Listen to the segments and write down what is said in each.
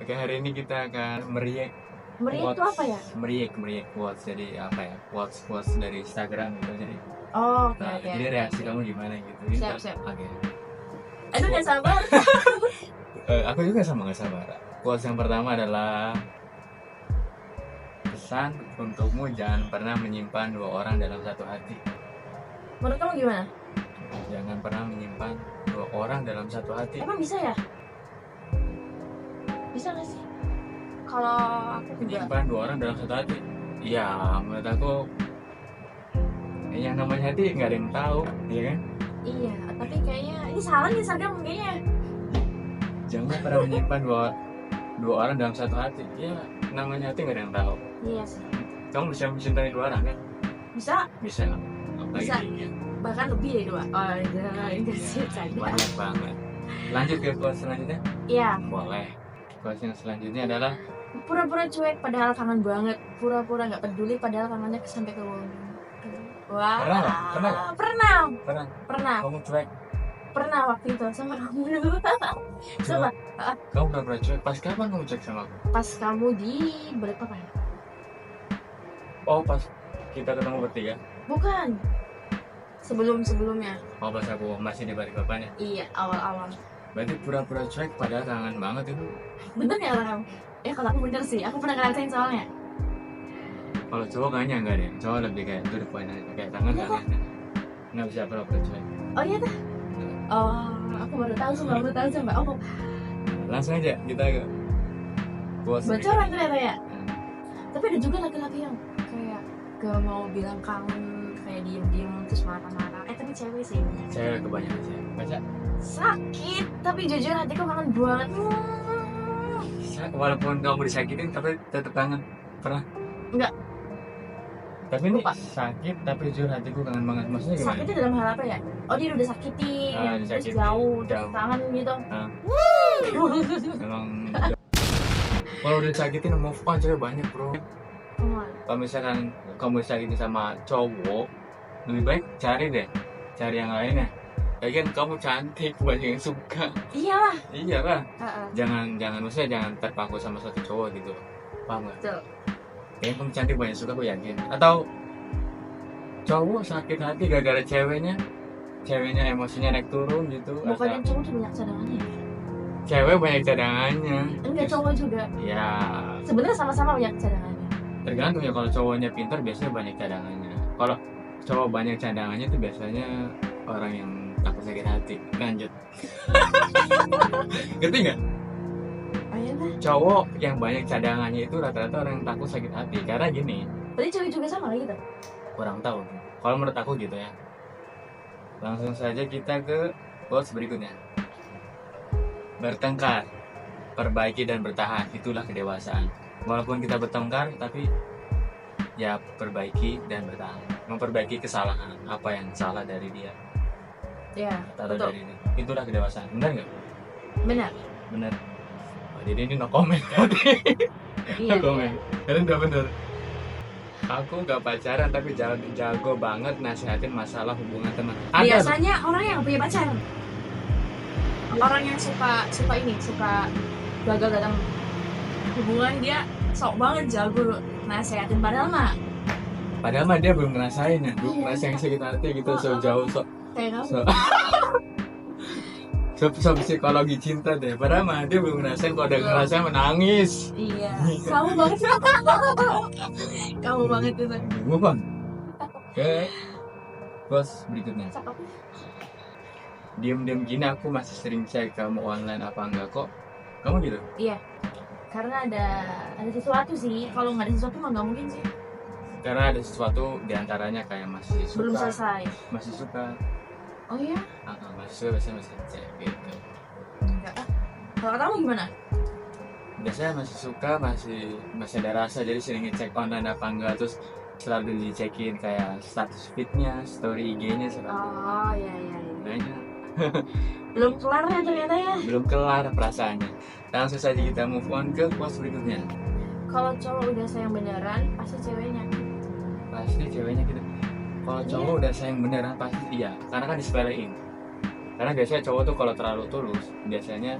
Oke, hari ini kita akan meriak Meriah itu apa ya? meriak quotes. Jadi apa ya, quotes dari Instagram gitu. Jadi Oh, oke nah, oke. jadi reaksi oke. kamu gimana gitu. Siap. Oke. Aduh, gak sabar. Aku juga sama gak sabar. Quotes yang pertama adalah pesan untukmu, jangan pernah menyimpan dua orang dalam satu hati. Menurut kamu gimana? Jangan pernah menyimpan dua orang dalam satu hati. Emang bisa ya? Bisa gak sih? Kalau aku juga. Menyimpan dua orang dalam satu hati. Iya, menurut aku yang namanya hati nggak ada yang tahu, ya kan? Iya, tapi kayaknya ini salah nih Instagram kayaknya. Jangan pernah menyimpan dua orang dalam satu hati. Ya, namanya hati nggak ada yang tahu. Iya sih. Kamu bisa mencintai dua orang kan? Bisa, Bisa. Apalagi Bisa. tiga. bahkan lebih dari dua. Oh, enggak sih, canda. Banyak banget. Lanjut ke quotes selanjutnya? Iya, Boleh. Quotes yang selanjutnya adalah pura-pura cuek padahal kangen banget. Pura-pura nggak peduli padahal kangennya sampai ke bawah. Wah, Pernah nggak? pernah kamu cuek. pernah waktu itu sama kamu dulu. Coba, Kamu pernah cuek. Pas kapan kamu cuek sama aku? pas kamu di Balikpapan. Oh, pas kita ketemu bertiga. Bukan. Sebelumnya. Oh, pas aku masih di Balikpapan ya. Iya, awal-awal. Berarti pura-pura cuek padahal kangen banget itu. Bener ya kata kamu? Kalau aku bener sih, aku pernah ngerasain soalnya. Kalau cowok kayaknya enggak deh. Cowok lebih kayak to the point aja. Kayak kangen Iya, kangen. Nggak bisa pura-pura cuek. Oh iya dah. Oh, aku baru tahu sumpah. Oh, Langsung aja kita ke quotes. bocoran ternyata ya. Tapi ada juga laki-laki yang kayak gak mau bilang kangen, kayak diem-diem terus marah-marah. Tapi cewek sih banyak. Cewek kebanyakan sih. Baca. Sakit, tapi jujur hatiku kangen banget. Walaupun kamu disakitin tapi tetap kangen. Pernah? Enggak. Tapi ini Lupa. sakit tapi jujur hatiku kangen banget. Maksudnya gimana? Sakitnya dalam hal apa ya? Oh, dia udah sakitin, terus disakitin. jauh, terus Jauh. kangen gitu. Memang kalau udah disakitin move on cewek banyak bro. Kalau misalkan kamu disakitin sama cowok, lebih baik cari yang lainnya. Lagian kamu cantik, banyak yang suka. Iyalah. Iya lah. Heeh. Maksudnya jangan terpaku sama satu cowok gitu. Paham nggak? Betul. Kayaknya kamu cantik, banyak suka, aku yakin. Atau cowok sakit hati gara-gara ceweknya emosinya naik turun gitu. Bukannya Atau cowok tuh banyak cadangannya ya? cewek banyak cadangannya. Enggak, cowok juga. Ya Sebenarnya sama-sama banyak cadangannya. tergantung ya. Kalau cowoknya pintar biasanya banyak cadangannya. Kalau cowok banyak cadangannya itu biasanya orang yang takut sakit hati. Lanjut. Ngerti nggak? Ayo dah. Cowok yang banyak cadangannya itu rata-rata orang yang takut sakit hati. Karena gini, Tadi cewek juga sama kayak gitu. kurang tahu. Kalau menurut aku gitu ya. Langsung saja kita ke quotes berikutnya. Bertengkar, perbaiki dan bertahan, itulah kedewasaan. Walaupun kita bertengkar, tapi ya perbaiki dan bertahan. Memperbaiki kesalahan, apa yang salah dari dia Ya, atau betul. dari ini. Itulah kedewasaan. Benar nggak? Benar. Benar. Oh, jadi ini no comment. Iya. No comment. Karena udah bener. Aku gak pacaran tapi jago banget nasihatin masalah hubungan teman. Ada loh. Biasanya orang yang punya pacar. Orang yang suka gagal dalam hubungan, dia sok banget jago nasehatin, padahal mah dia belum ngerasain ya, belum ngerasain sakit hati gitu, so jauh kayak kamu. so psikologi cinta deh. Padahal mah dia belum ngerasain, kalau udah ngerasain menangis. Iya. Kamu banget sih. Kamu banget itu. Move on. Oke. Bos berikutnya. Cakep. Diam-diam gini aku masih sering cek kamu online apa enggak kok. Kamu gitu? Iya. Karena ada sesuatu sih. Kalau nggak ada sesuatu mah nggak mungkin sih. Karena ada sesuatu diantaranya kayak masih suka. Belum selesai. Masih suka. Oh iya? Masih suka, biasanya masih cek gitu. Enggak. Kalau kamu gimana? Biasanya masih suka, masih ada rasa, jadi sering ngecek online apa enggak, terus selalu dicekin kayak status feednya, story IG-nya selalu. Oh iya. Banyak. Belum kelar ya ternyata ya. Belum kelar perasaannya. Langsung saja kita move on ke quotes berikutnya. Kalau cowok udah sayang beneran, pasti ceweknya. Pasti ceweknya gitu. Kalau cowok udah sayang beneran pasti iya, karena kan disepelein. Karena biasanya cowok tuh kalau terlalu tulus, biasanya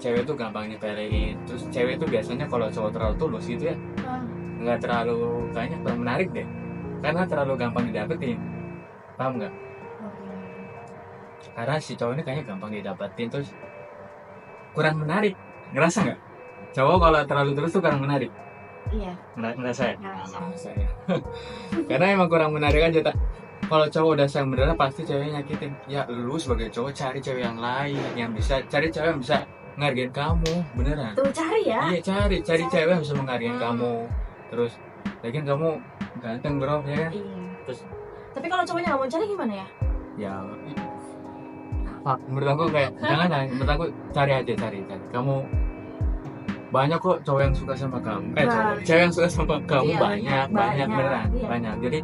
cewek tuh gampang nyepelein. Terus cewek tuh biasanya kalau cowok terlalu tulus gitu ya, nggak terlalu, kayaknya kurang menarik deh, karena terlalu gampang didapetin. Paham nggak? Karena si cowok ini kayaknya gampang didapetin, terus kurang menarik. Ngerasa nggak? Cowok kalau terlalu tulus tuh kurang menarik. Iya. Ngerasa ya? Ngerasa. Ngerasa ya. Karena emang kurang menarik aja tak. Kalau cowok udah sayang beneran pasti ceweknya nyakitin. Ya lu sebagai cowok cari cewek yang lain, yang bisa, cari cewek yang bisa ngargain kamu, beneran. Tuh cari ya. Iya, cari cewek yang bisa menghargain kamu. Terus lagian kamu ganteng bro, ya kan? Iya. Terus Tapi kalau cowoknya nggak mau cari gimana ya? ya menurut aku kayak jangan lah, menurut aku cari aja, cari. Kamu banyak kok cowok yang suka sama kamu. Cewek yang suka sama kamu Iya, banyak beneran, iya. banyak. Jadi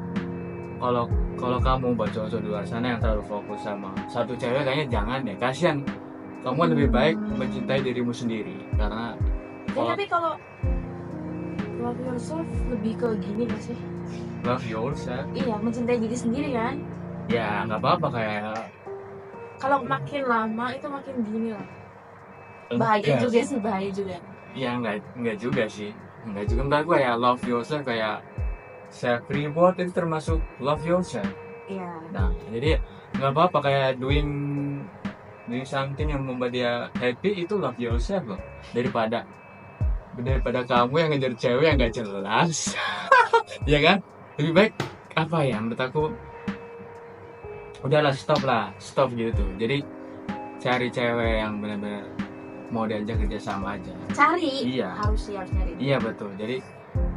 kalau kamu buat cowok-cowok di luar sana yang terlalu fokus sama satu cewek, kayaknya jangan deh, kasihan. Kamu lebih baik mencintai dirimu sendiri, karena Tapi kalau love yourself lebih ke gini gak sih? love yourself, Iya, mencintai diri sendiri kan. ya nggak apa-apa kayak Kalau makin lama itu makin gini lah. Bahaya juga sih, bahaya juga. Ya nggak juga sih, nggak juga. Menurut gue ya love yourself kayak self reward itu termasuk love yourself. Iya. Nah jadi nggak apa-apa kayak doing something yang membuat dia happy, itu love yourself loh, daripada kamu yang ngejar cewek yang nggak jelas. Ya kan, lebih baik apa ya, menurut aku udahlah stop gitu. Jadi cari cewek yang benar-benar mau diajak kerja sama aja. Cari. Iya. Harus nyari. Iya betul. Jadi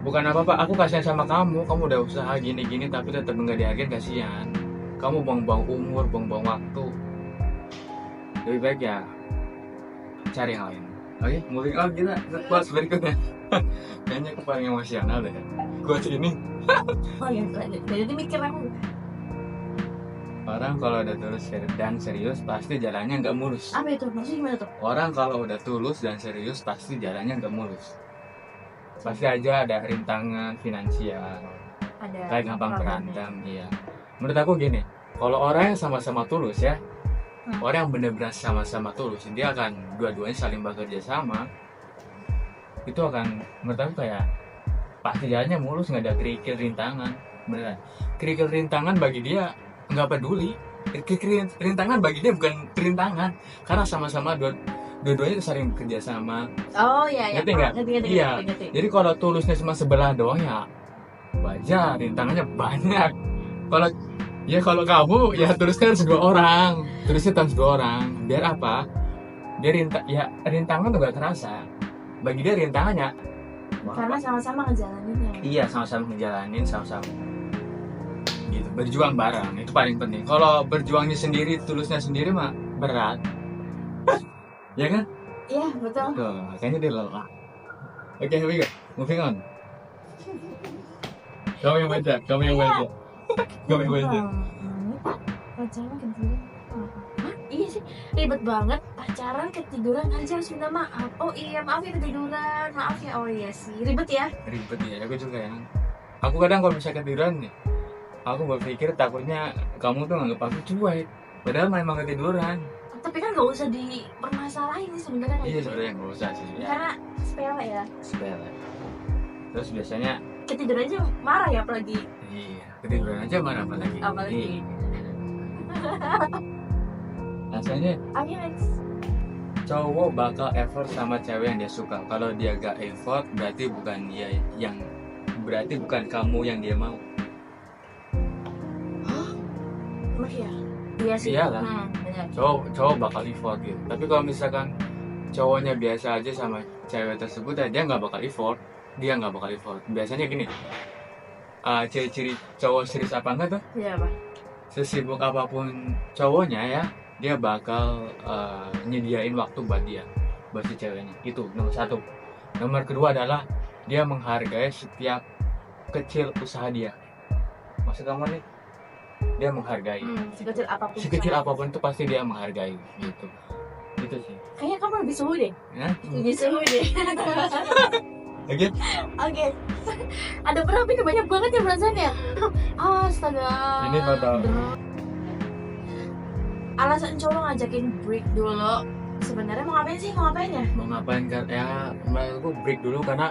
bukan apa-apa, aku kasihan sama kamu udah usaha gini-gini tapi tetap nggak dihargain, kasihan. Kamu buang-buang umur, buang-buang waktu. Lebih baik ya cari yang lain. Oke, moving on, kita ke quotes berikutnya. Kayaknya aku paling emosional deh quotes ini. Oh iya, jadi mikir aku. Orang kalau udah tulus dan serius pasti jalannya nggak mulus. Apa itu? Maksudnya gimana tuh? Orang kalau udah tulus dan serius pasti jalannya nggak mulus. Pasti aja ada rintangan finansial, Ada. kayak gampang berantem. Iya. Menurut aku gini, kalau orang yang sama-sama tulus ya, orang yang benar-benar sama-sama tulus, dia akan dua-duanya saling bekerja sama. Itu akan, menurut aku kayak pasti jalannya mulus, nggak ada kerikil rintangan. Beneran. Kerikil rintangan bagi dia nggak peduli. Rintangan bagi dia bukan rintangan, karena sama-sama dua-duanya saling bekerja sama. Oh iya. Ngerti nggak? Iya. Ngerti. Jadi kalau tulusnya cuma sebelah doang ya wajar, rintangannya banyak. Kalau kamu ya tulisnya harus dua orang, biar apa? Rintangan tuh gak terasa. Bagi dia rintangannya karena sama-sama ngejalaninnya. iya, sama-sama ngejalanin, sama-sama gitu, berjuang bareng, itu paling penting. Kalau berjuangnya sendiri, tulusnya sendiri mah berat. Ya kan? Iya, betul. Tuh, kayaknya dia lelah. Oke, here we go. Moving on. Kamu yang baca. Pacaran ketiduran. Hah? Iya sih, ribet banget. Pacaran ketiduran aja harus minta maaf. Oh iya, maaf ya ketiduran. Maaf ya. Oh iya sih, ribet ya. Ribet ya, aku juga ya. Aku kadang kalau misalnya ketiduran nih, aku berpikir takutnya kamu tuh nganggep aku cuek, padahal memang ketiduran. Tapi kan gak usah dipermasalahin nih sebenarnya. Iya sebenarnya nggak usah sih ya. Karena sepele ya. Sepele. Terus biasanya Ketiduran aja marah ya, apalagi. iya, ketiduran aja mana apalagi. Apalagi. Rasanya Oke, next. cowok bakal effort sama cewek yang dia suka. Kalau dia gak effort berarti bukan kamu yang dia mau. Emang iya? Iya sih. Iyalah. Benar. Cowok bakal effort gitu. Tapi kalau misalkan cowoknya biasa aja sama cewek tersebut, dia nggak bakal effort. Biasanya gini, ciri-ciri cowok serius apa enggak tuh? Iya, Pak. Sesibuk apapun cowoknya ya, dia bakal nyediain waktu buat si ceweknya. Itu nomor satu. Nomor kedua adalah dia menghargai setiap kecil usaha dia. Maksud kamu nih, dia menghargai. Sekecil apapun itu pasti dia menghargai gitu. Itu sih. Kayaknya kamu lebih suhu deh. Ya? Lebih suhu deh. Oke. Oke. Ada berapa ini, banyak banget ya perasaannya. Astaga. Ini foto. Alasan cowok ngajakin break dulu Sebenarnya mau ngapain sih? Mau ngapain ya? Mau ngapain kan? Ya menurutku break dulu karena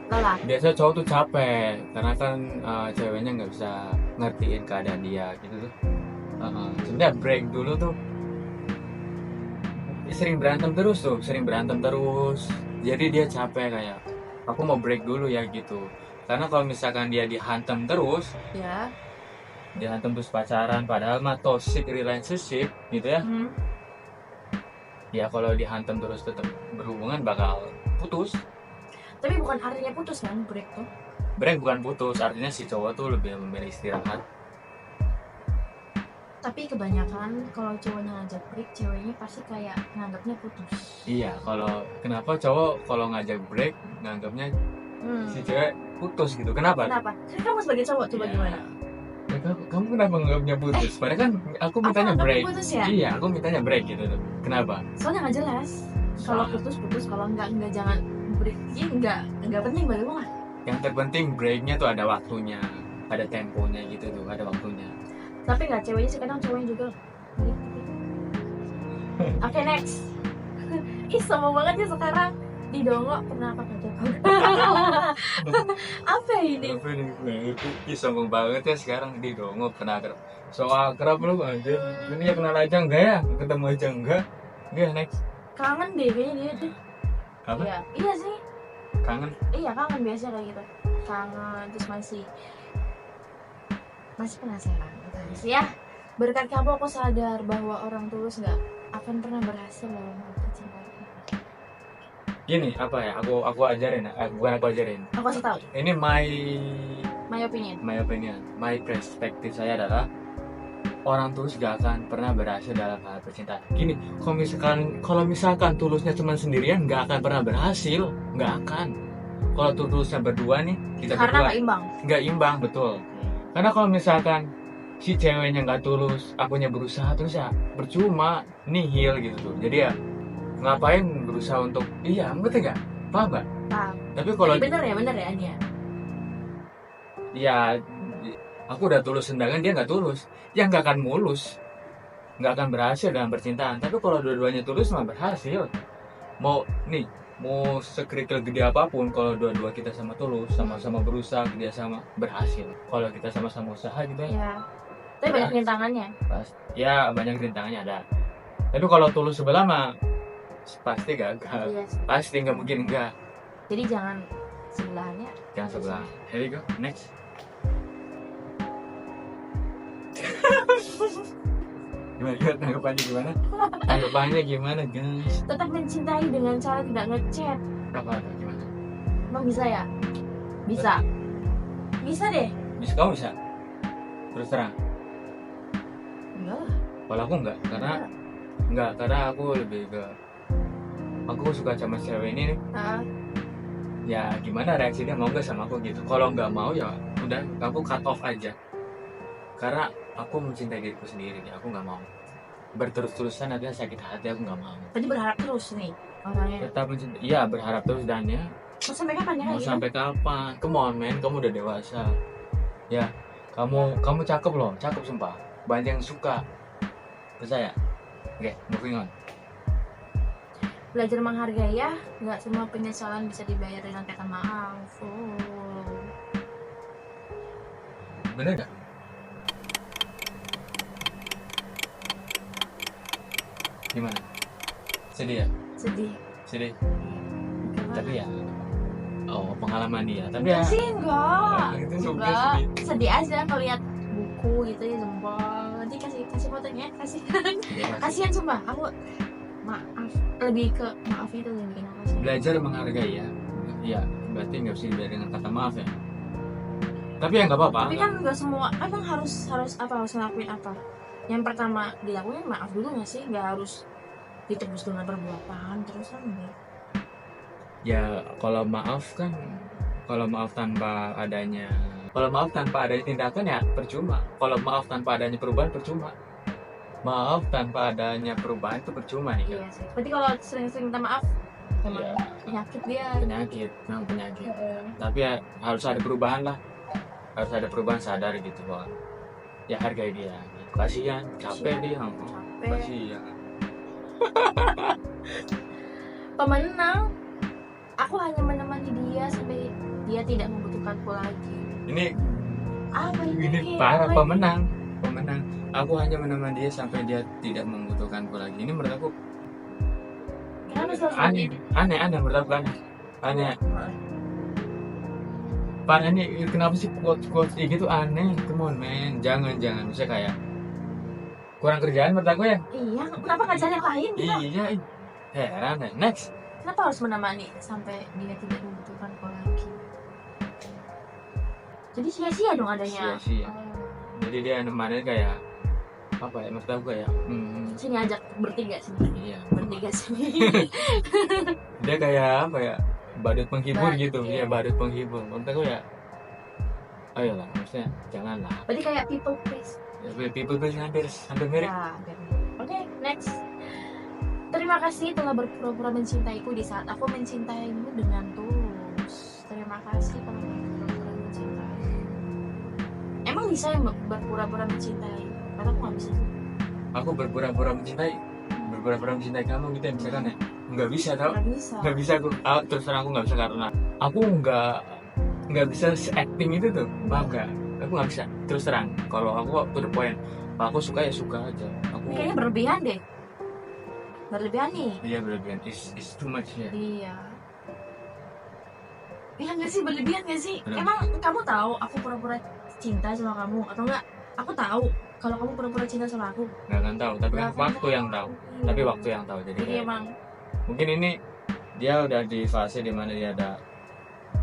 Lelah. biasa cowok tuh capek karena kan ceweknya nggak bisa ngertiin keadaan dia gitu tuh. Sebenarnya break dulu tuh sering berantem terus jadi dia capek kayak aku mau break dulu ya gitu. Karena kalau misalkan dia dihantam terus Ya. dihantam terus pacaran padahal mah toxic relationship gitu ya. Ya kalau dihantam terus tetap berhubungan bakal putus. Tapi bukan artinya putus kan break tuh. Break bukan putus, artinya si cowok tuh lebih memilih istirahat. Tapi kebanyakan kalau cowoknya ngajak break, ceweknya pasti kayak nganggapnya putus. Iya, kenapa cowok kalau ngajak break nganggapnya si cewek putus gitu? Kenapa? Kenapa? Kan kamu sebagai cowok coba Ya, gimana? kamu kenapa nganggapnya putus? Padahal kan aku mintanya Aku break. putus ya? Iya, aku mintanya break gitu tuh. Kenapa? Soalnya nggak jelas. Kalau putus, kalau enggak jangan break. Iya enggak penting bagi gue mah. Yang terpenting breaknya tuh ada waktunya, ada temponya gitu tuh, ada waktunya. Tapi nggak ceweknya sih, kadang cowoknya juga. Oke, next. Ih, sama banget ya sekarang di Dongo pernah apa aja? Apa ini? Apa nih? Ih, sombong banget ya sekarang di Dongo pernah akrab. So akrab lu anjir. Ini ya kenal aja enggak ya? Ketemu aja enggak? Iya, next. Kangen deh kayaknya dia tuh. Apa? Iya sih. Kangen? Iya kangen biasa kayak gitu. Kangen terus masih penasaran sih ya. Berkat kamu aku sadar bahwa orang tulus nggak akan pernah berhasil dalam percintaan. Gini, apa ya? Aku ajarin, bukan aku ajarin. Aku kasih tahu. Ini my opinion. my perspektif saya adalah orang tulus gak akan pernah berhasil dalam hal percintaan. Gini, kalau misalkan tulusnya cuma sendirian gak akan pernah berhasil, gak akan. Kalau tulusnya berdua nih, kita Karena berdua nggak imbang, betul. Karena kalau misalkan si ceweknya nggak tulus, akunya berusaha terus ya percuma, nihil gitu tuh. Jadi ya ngapain berusaha untuk ngerti nggak? Paham nggak? Paham. Tapi kalau bener ya Ania. Ya aku udah tulus sedangkan dia nggak tulus, ya nggak akan mulus, nggak akan berhasil dalam percintaan. Tapi kalau dua-duanya tulus mah berhasil. Mau sekerikil gede apapun, kalau dua-dua kita sama tulus, sama-sama berusaha, kerjasama, berhasil. Kalau kita sama-sama usaha gitu ya. Tapi banyak rintangannya. Ya banyak rintangannya ada. Tapi kalau tulus sebelah mah pasti gagal. Yes. Pasti nggak mungkin enggak. Jadi jangan sebelahnya. Jangan sebelah. Here we go. Next. Tanggapannya gimana guys? Tetap mencintai dengan cara tidak ngechat. Apa gimana? Emang bisa ya? Bisa deh. Kamu bisa? Terus terang. Enggak lah. Kalau aku enggak, karena aku lebih ke aku suka sama cewek ini nih. Ya gimana reaksi dia, mau nggak sama aku gitu. Kalau nggak mau ya udah, aku cut off aja. Karena aku mencintai diriku sendiri nih, aku nggak mau berterus-terusan nanti sakit hati, aku nggak mau. Tadi berharap terus nih orangnya. Tetap mencintai, iya berharap terus dan ya. Mau sampai kapan ya? Mau sampai kapan? Come on man, kamu udah dewasa. Ya, kamu cakep loh, cakep sumpah. Banyak yang suka. Percaya. Oke, moving on. Belajar menghargai ya, nggak semua penyesalan bisa dibayar dengan kata maaf. Bener nggak? Gimana? Sedih ya? Sedih. Tapi ya, pengalaman dia. Tapi ya. Sih enggak. Itu enggak. Sedih aja kalau lihat buku gitu ya, jempol. Nanti kasih fotonya, kasihan sumpah. Aku maaf, lebih ke maaf itu yang bikin aku sedih. Belajar menghargai ya. Iya, berarti nggak bisa dibayar dengan kata maaf ya. Tapi ya nggak apa-apa. Tapi kan nggak semua, emang harus ngelakuin apa? Yang pertama dilakuin maaf dulu nggak sih? Nggak harus ditebus dengan perbuatan terus kan enggak. Ya kalau maaf tanpa adanya tindakan ya percuma. Kalau maaf tanpa adanya perubahan percuma. Maaf tanpa adanya perubahan itu percuma nih kan. Iya sih. Berarti kalau sering-sering minta maaf emang penyakit dia. Memang penyakit. Tapi ya harus ada perubahan lah. Harus ada perubahan, sadar gitu bahwa ya hargai dia. Kasihan, capek dia. Kasihan. pemenang. Aku hanya menemani dia sampai dia tidak membutuhkanku lagi. Ini Apa ini? parah, Apa ini? pemenang. Aku hanya menemani dia sampai dia tidak membutuhkanku lagi. Ini menurut aku Kenapa selalu aneh, ini? aneh menurut aku aneh. Pak, ini kenapa sih quotes kayak gitu aneh? Come on man, jangan. Misalnya kayak kurang kerjaan menurut aku ya. Iya, kenapa nggak cari yang lain gitu? Iya, heran deh. Next. Kenapa harus menemani sampai dia tidak membutuhkanku lagi? Jadi sia-sia dong adanya. Sia-sia. Jadi dia nemanin kayak apa ya? Menurut aku kayak Sini ajak bertiga sini. iya. Bertiga sini. Dia kayak apa ya? Badut penghibur gitu. Iya. Iya, badut penghibur. Menurut aku ya ayolah, maksudnya janganlah. Berarti kayak people please. People please hampir mirip. Ya, oke, next. Terima kasih telah berpura-pura mencintaiku di saat aku mencintaimu dengan tulus. Terima kasih telah berpura-pura mencintai. Emang bisa yang berpura-pura mencintai? Karena aku nggak bisa. Aku berpura-pura mencintai kamu gitu ya, misalkan ya. Nggak bisa tau. Nggak bisa aku. Terus terang aku nggak bisa karena aku nggak bisa acting itu tuh. Paham nggak? Aku nggak bisa. Terus terang. Kalau aku to the point. Kalau aku suka ya suka aja. Aku. Ini kayaknya berlebihan deh. Berlebihan nih. Iya berlebihan. It's too much ya. Iya. Iya nggak sih, berlebihan nggak sih? Bener. Emang kamu tahu aku pura-pura cinta sama kamu atau enggak? Aku tahu kalau kamu pura-pura cinta sama aku. Nggak akan tahu. Tapi kan Nggak akan waktu yang tahu. Iya. Tapi waktu yang tahu. Jadi Jadi kayak, emang mungkin ini dia udah di fase dimana dia ada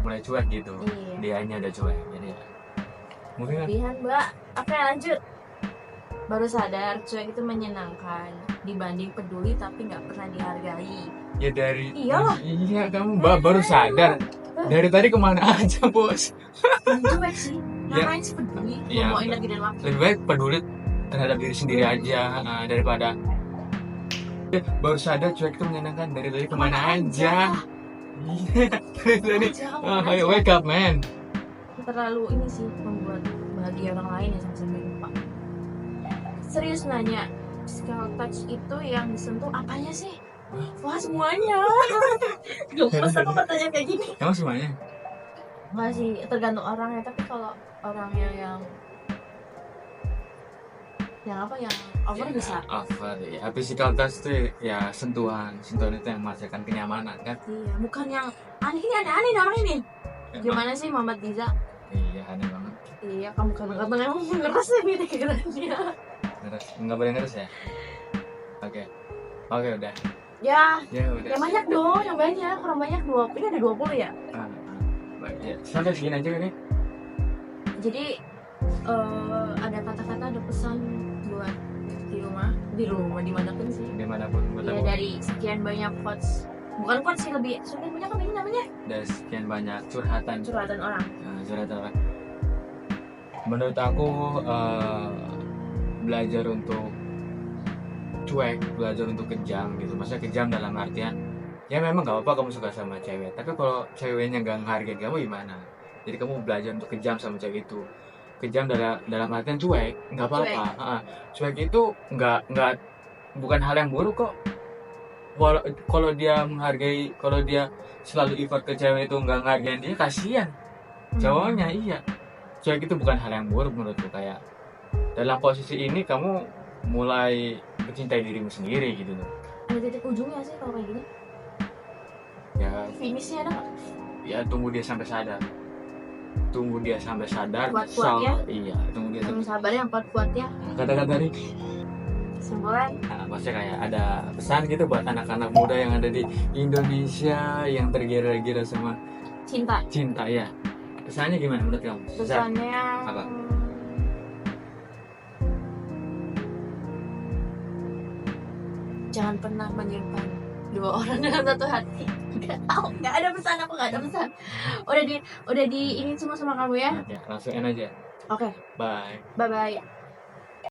mulai cuek gitu. Iya. Dianya udah cuek. Jadi ya. Mungkin kan. berlebihan, Mbak. Oke, lanjut. Baru sadar cuek itu menyenangkan dibanding peduli tapi nggak pernah dihargai. Ya dari. Iyalah. Iya kamu baru sadar. Dari tadi kemana aja bos? Cuek sih. Ya. Ngapain sih peduli? Iya. Ngomongin lagi dan waktu. Lebih baik peduli terhadap diri sendiri aja daripada baru sadar cuek itu menyenangkan dari tadi kemana aja. Iya dari tadi. Ayo wake up man. Terlalu ini sih membuat bahagia orang lain ya sampai lupa. Serius nanya, physical touch itu yang disentuh apanya sih? Wah semuanya. Gemes aku bertanya kayak gini. Emang semuanya? Nggak sih, tergantung orangnya. Tapi kalau orangnya yang apa yang over bisa. Over ya. Physical touch itu ya sentuhan itu yang menghasilkan kenyamanan kan? Iya, bukan yang aneh namanya nih. Gimana sih Muhammad Diza? Iya aneh banget. Iya, kamu kan emang ngeres ya pikirannya. Nggak boleh ngeres ya? Oke udah. Ya, Udah. yang banyak dong, yang banyak. Orang banyak 20, ini ada 20 ya. Baik ya. Sampai segini aja ini. Jadi ada kata-kata, ada pesan buat di rumah dimanapun sih. Dimanapun buat Ya aku. dari sekian banyak quotes, bukan quotes sih, lebih sekian banyak apa ini namanya? Dari sekian banyak curhatan Orang. orang. Menurut aku belajar untuk cuek, belajar untuk kejam gitu. Maksudnya kejam dalam artian ya memang gak apa-apa kamu suka sama cewek, tapi kalau ceweknya gak menghargai kamu gimana? Jadi kamu belajar untuk kejam sama cewek itu. Kejam dalam artian cuek, nggak apa-apa. Cuek itu nggak bukan hal yang buruk kok. Kalau dia menghargai, kalau dia selalu effort ke cewek itu nggak menghargai dia, kasihan cowoknya. Iya, cuek itu bukan hal yang buruk menurutku. Kayak dalam posisi ini kamu mulai mencintai dirimu sendiri gitu loh. Ada titik ujungnya sih kalau kayak gini. Ya, Finishnya ada nggak? ya tunggu dia sampai sadar. Kuat-kuat ya? Iya, tunggu dia Yang sabar yang kuat ya. kata-kata dari Kesimpulan, maksudnya kayak ada pesan gitu buat anak-anak muda yang ada di Indonesia yang tergila-gila sama cinta ya. Pesannya gimana menurut kamu? pesannya Apa? jangan pernah menyimpan dua orang dalam satu hati. Nggak ada pesan, aku nggak ada pesan. Udah di ini semua sama kamu ya. Ya, langsung aja. Oke, Bye. bye bye.